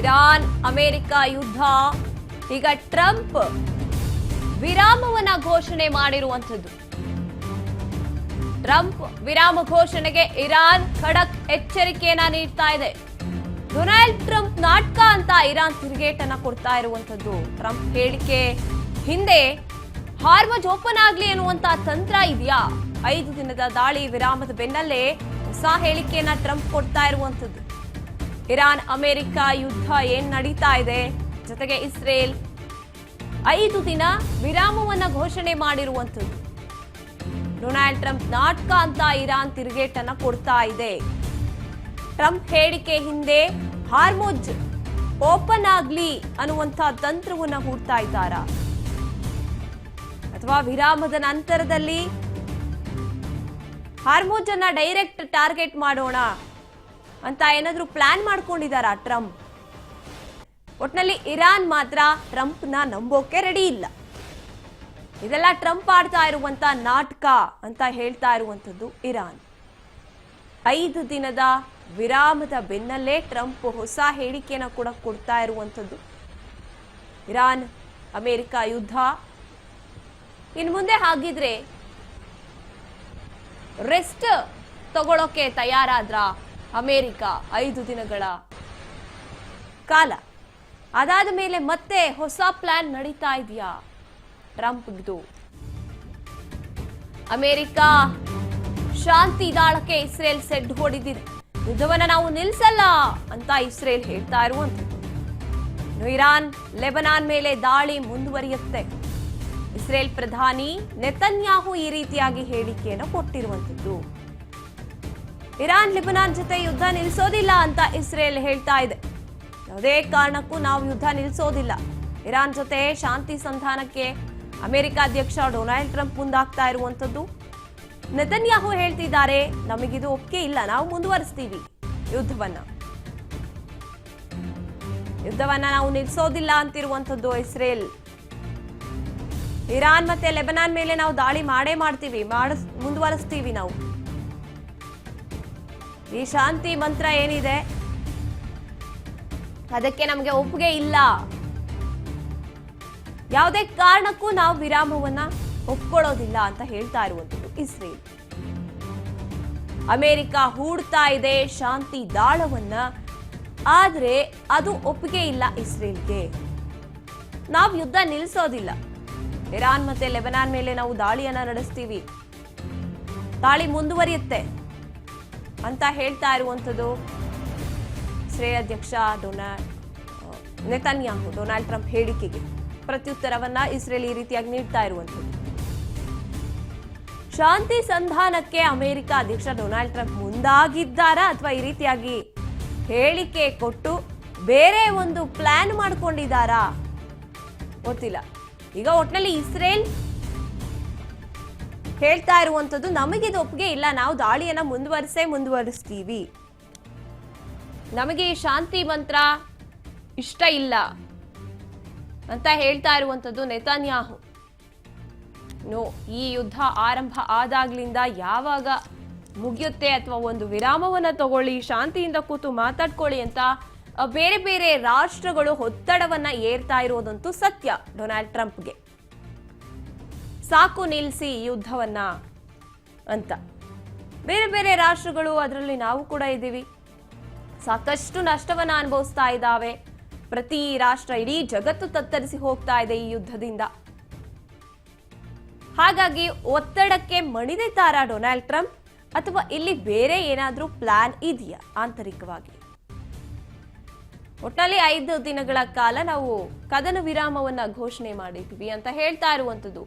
Iran America ಯುದ್ಧ ಈಗ Trump ವಿರಾಮವನ್ನ ಘೋಷಣೆ ಮಾಡಿರುವಂತದ್ದು. ಟ್ರಂಪ್ ವಿರಾಮ ಘೋಷಣೆಗೆ ಇರಾನ್ ಖಡಕ್ ಎಚ್ಚರಿಕೆಯನ್ನ ನೀಡ್ತಾ ಇದೆ. ಡೊನಾಲ್ಡ್ ಟ್ರಂಪ್ ನಾಟಕ ಅಂತ ಇರಾನ್ ತಿರುಗೇಟನ್ನ ಕೊಡ್ತಾ ಇರುವಂತದ್ದು. ಟ್ರಂಪ್ ಹೇಳಿಕೆ ಹಿಂದೆ ಹಾರ್ಮಜ್ ಓಪನ್ ಆಗ್ಲಿ ಅನ್ನುವಂತ ತಂತ್ರ ಇದೆಯಾ? 5 ದಿನದ ದಾಳಿ ವಿರಾಮದ ಬೆನ್ನಲ್ಲೇ ಹೊಸ ಹೇಳಿಕೆಯನ್ನ ಟ್ರಂಪ್ ಕೊಡ್ತಾ ಇರುವಂತದ್ದು. ಇರಾನ್ ಅಮೆರಿಕ ಯುದ್ಧ ಏನ್ ನಡೀತಾ ಇದೆ, ಜೊತೆಗೆ ಇಸ್ರೇಲ್ 5 ದಿನ ವಿರಾಮವನ್ನ ಘೋಷಣೆ ಮಾಡಿರುವಂತದ್ದು. ಡೊನಾಲ್ಡ್ ಟ್ರಂಪ್ ನಾಟಕ ಅಂತ ಇರಾನ್ ತಿರುಗೇಟನ್ನ ಕೊಡ್ತಾ ಇದೆ. ಟ್ರಂಪ್ ಹೇಳಿಕೆ ಹಿಂದೆ ಹಾರ್ಮುಜ್ ಓಪನ್ ಆಗ್ಲಿ ಅನ್ನುವಂತ ತಂತ್ರವನ್ನ ಹೂಡ್ತಾ ಇದ್ದಾರಾ, ಅಥವಾ ವಿರಾಮದ ನಂತರದಲ್ಲಿ ಹಾರ್ಮುಜ್ ಅನ್ನ ಡೈರೆಕ್ಟ್ ಟಾರ್ಗೆಟ್ ಮಾಡೋಣ ಅಂತ ಏನಾದ್ರೂ ಪ್ಲಾನ್ ಮಾಡ್ಕೊಂಡಿದಾರಾ ಟ್ರಂಪ್? ಒಟ್ನಲ್ಲಿ ಇರಾನ್ ಮಾತ್ರ ಟ್ರಂಪ್ನ ನಂಬೋಕೆ ರೆಡಿ ಇಲ್ಲ. ಇದೆಲ್ಲ ಟ್ರಂಪ್ ಆಡ್ತಾ ಇರುವಂತ ನಾಟಕ ಅಂತ ಹೇಳ್ತಾ ಇರುವಂತದ್ದು ಇರಾನ್. 5 ದಿನದ ವಿರಾಮದ ಬೆನ್ನಲ್ಲೇ ಟ್ರಂಪ್ ಹೊಸ ಹೇಳಿಕೆಯನ್ನು ಕೂಡ ಕೊಡ್ತಾ ಇರುವಂತದ್ದು. ಇರಾನ್ ಅಮೆರಿಕ ಯುದ್ಧ ಇನ್ನು ಮುಂದೆ ಹಾಗಿದ್ರೆ ರೆಸ್ಟ್ ತಗೊಳ್ಳೋಕೆ ತಯಾರಾದ್ರ ಅಮೆರಿಕ 5 ದಿನಗಳ ಕಾಲ. ಅದಾದ ಮೇಲೆ ಮತ್ತೆ ಹೊಸ ಪ್ಲಾನ್ ನಡೀತಾ ಇದೆಯಾ ಟ್ರಂಪ್ದು? ಅಮೆರಿಕ ಶಾಂತಿ ದಾಳಕ್ಕೆ ಇಸ್ರೇಲ್ ಸೆಡ್ ಹೊಡೆದಿದೆ. ಯುದ್ಧವನ್ನ ನಾವು ನಿಲ್ಲಿಸಲ್ಲ ಅಂತ ಇಸ್ರೇಲ್ ಹೇಳ್ತಾ ಇರುವಂತದ್ದು. ಇರಾನ್ ಲೆಬನಾನ್ ಮೇಲೆ ದಾಳಿ ಮುಂದುವರಿಯುತ್ತೆ. ಇಸ್ರೇಲ್ ಪ್ರಧಾನಿ ನೆತನ್ಯಾಹು ಈ ರೀತಿಯಾಗಿ ಹೇಳಿಕೆಯನ್ನು ಕೊಟ್ಟಿರುವಂತದ್ದು. ಇರಾನ್ ಲೆಬನಾನ್ ಜೊತೆ ಯುದ್ಧ ನಿಲ್ಲಿಸೋದಿಲ್ಲ ಅಂತ ಇಸ್ರೇಲ್ ಹೇಳ್ತಾ ಇದೆ. ಯಾವುದೇ ಕಾರಣಕ್ಕೂ ನಾವು ಯುದ್ಧ ನಿಲ್ಲಿಸೋದಿಲ್ಲ. ಇರಾನ್ ಜೊತೆ ಶಾಂತಿ ಸಂಧಾನಕ್ಕೆ ಅಮೆರಿಕ ಅಧ್ಯಕ್ಷ ಡೊನಾಲ್ಡ್ ಟ್ರಂಪ್ ಮುಂದಾಗ್ತಾ ಇರುವಂತದ್ದು. ನೆತನ್ಯಾಹು ಹೇಳ್ತಿದ್ದಾರೆ, ನಮಗಿದು ಒಪ್ಪಿಗೆ ಇಲ್ಲ, ನಾವು ಮುಂದುವರಿಸ್ತೀವಿ ಯುದ್ಧವನ್ನ ನಾವು ನಿಲ್ಲಿಸೋದಿಲ್ಲ ಅಂತಿರುವಂತದ್ದು ಇಸ್ರೇಲ್. ಇರಾನ್ ಮತ್ತೆ ಲೆಬನಾನ್ ಮೇಲೆ ನಾವು ದಾಳಿ ಮಾಡೇ ಮಾಡ್ತೀವಿ, ಮುಂದುವರಿಸ್ತೀವಿ ನಾವು. ಈ ಶಾಂತಿ ಮಂತ್ರ ಏನಿದೆ ಅದಕ್ಕೆ ನಮಗೆ ಒಪ್ಪಿಗೆ ಇಲ್ಲ, ಯಾವುದೇ ಕಾರಣಕ್ಕೂ ನಾವು ವಿರಾಮವನ್ನ ಒಪ್ಕೊಳ್ಳೋದಿಲ್ಲ ಅಂತ ಹೇಳ್ತಾ ಇರುವಂತದ್ದು ಇಸ್ರೇಲ್. ಅಮೆರಿಕ ಹೂಡ್ತಾ ಇದೆ ಶಾಂತಿ ದಾಳವನ್ನ, ಆದ್ರೆ ಅದು ಒಪ್ಪಿಗೆ ಇಲ್ಲ ಇಸ್ರೇಲ್ಗೆ. ನಾವು ಯುದ್ಧ ನಿಲ್ಲಿಸೋದಿಲ್ಲ, ಇರಾನ್ ಮತ್ತೆ ಲೆಬನಾನ್ ಮೇಲೆ ನಾವು ದಾಳಿಯನ್ನ ನಡೆಸ್ತೀವಿ, ದಾಳಿ ಮುಂದುವರಿಯುತ್ತೆ ಅಂತ ಹೇಳ್ತಾ ಇರುವಂತದ್ದು ಇಸ್ರೇಲ್ ಅಧ್ಯಕ್ಷ ನೆತನ್ಯಾಹು. ಡೊನಾಲ್ಡ್ ಟ್ರಂಪ್ ಹೇಳಿಕೆಗೆ ಪ್ರತ್ಯುತ್ತರವನ್ನ ಇಸ್ರೇಲ್ ಈ ರೀತಿಯಾಗಿ ನೀಡ್ತಾ ಇರುವಂತದ್ದು. ಶಾಂತಿ ಸಂಧಾನಕ್ಕೆ ಅಮೆರಿಕ ಅಧ್ಯಕ್ಷ ಡೊನಾಲ್ಡ್ ಟ್ರಂಪ್ ಮುಂದಾಗಿದ್ದಾರಾ, ಅಥವಾ ಈ ರೀತಿಯಾಗಿ ಹೇಳಿಕೆ ಕೊಟ್ಟು ಬೇರೆ ಒಂದು ಪ್ಲಾನ್ ಮಾಡ್ಕೊಂಡಿದ್ದಾರಾ ಗೊತ್ತಿಲ್ಲ. ಈಗ ಒಟ್ನಲ್ಲಿ ಇಸ್ರೇಲ್ ಹೇಳ್ತಾ ಇರುವಂತದ್ದು, ನಮಗಿದು ಒಪ್ಪಿಗೆ ಇಲ್ಲ, ನಾವು ದಾಳಿಯನ್ನ ಮುಂದುವರಿಸ್ತೀವಿ, ನಮಗೆ ಈ ಶಾಂತಿ ಮಂತ್ರ ಇಷ್ಟ ಇಲ್ಲ ಅಂತ ಹೇಳ್ತಾ ಇರುವಂತದ್ದು ನೆತನ್ಯಾಹು. ಈ ಯುದ್ಧ ಆರಂಭ ಆದಾಗ್ಲಿಂದ ಯಾವಾಗ ಮುಗಿಯುತ್ತೆ, ಅಥವಾ ಒಂದು ವಿರಾಮವನ್ನ ತಗೊಳ್ಳಿ, ಶಾಂತಿಯಿಂದ ಕೂತು ಮಾತಾಡ್ಕೊಳ್ಳಿ ಅಂತ ಬೇರೆ ಬೇರೆ ರಾಷ್ಟ್ರಗಳು ಒತ್ತಡವನ್ನ ಏರ್ತಾ ಇರೋದಂತೂ ಸತ್ಯ. ಡೊನಾಲ್ಡ್ ಟ್ರಂಪ್ಗೆ ಸಾಕು ನಿಲ್ಲಿಸಿ ಯುದ್ಧವನ್ನ ಅಂತ ಬೇರೆ ಬೇರೆ ರಾಷ್ಟ್ರಗಳು, ಅದರಲ್ಲಿ ನಾವು ಕೂಡ ಇದ್ದೀವಿ, ಸಾಕಷ್ಟು ನಷ್ಟವನ್ನ ಅನುಭವಿಸ್ತಾ ಇದ್ದಾವೆ. ಪ್ರತಿ ರಾಷ್ಟ್ರ, ಇಡೀ ಜಗತ್ತು ತತ್ತರಿಸಿ ಹೋಗ್ತಾ ಇದೆ ಈ ಯುದ್ಧದಿಂದ. ಹಾಗಾಗಿ ಒತ್ತಡಕ್ಕೆ ಮಣಿದಿದ್ದಾರಾ ಡೊನಾಲ್ಡ್ ಟ್ರಂಪ್, ಅಥವಾ ಇಲ್ಲಿ ಬೇರೆ ಏನಾದ್ರೂ ಪ್ಲಾನ್ ಇದೆಯಾ ಆಂತರಿಕವಾಗಿ? ಒಟ್ಟಲ್ಲಿ 5 ದಿನಗಳ ಕಾಲ ನಾವು ಕದನ ವಿರಾಮವನ್ನ ಘೋಷಣೆ ಮಾಡಿದ್ವಿ ಅಂತ ಹೇಳ್ತಾ ಇರುವಂತದ್ದು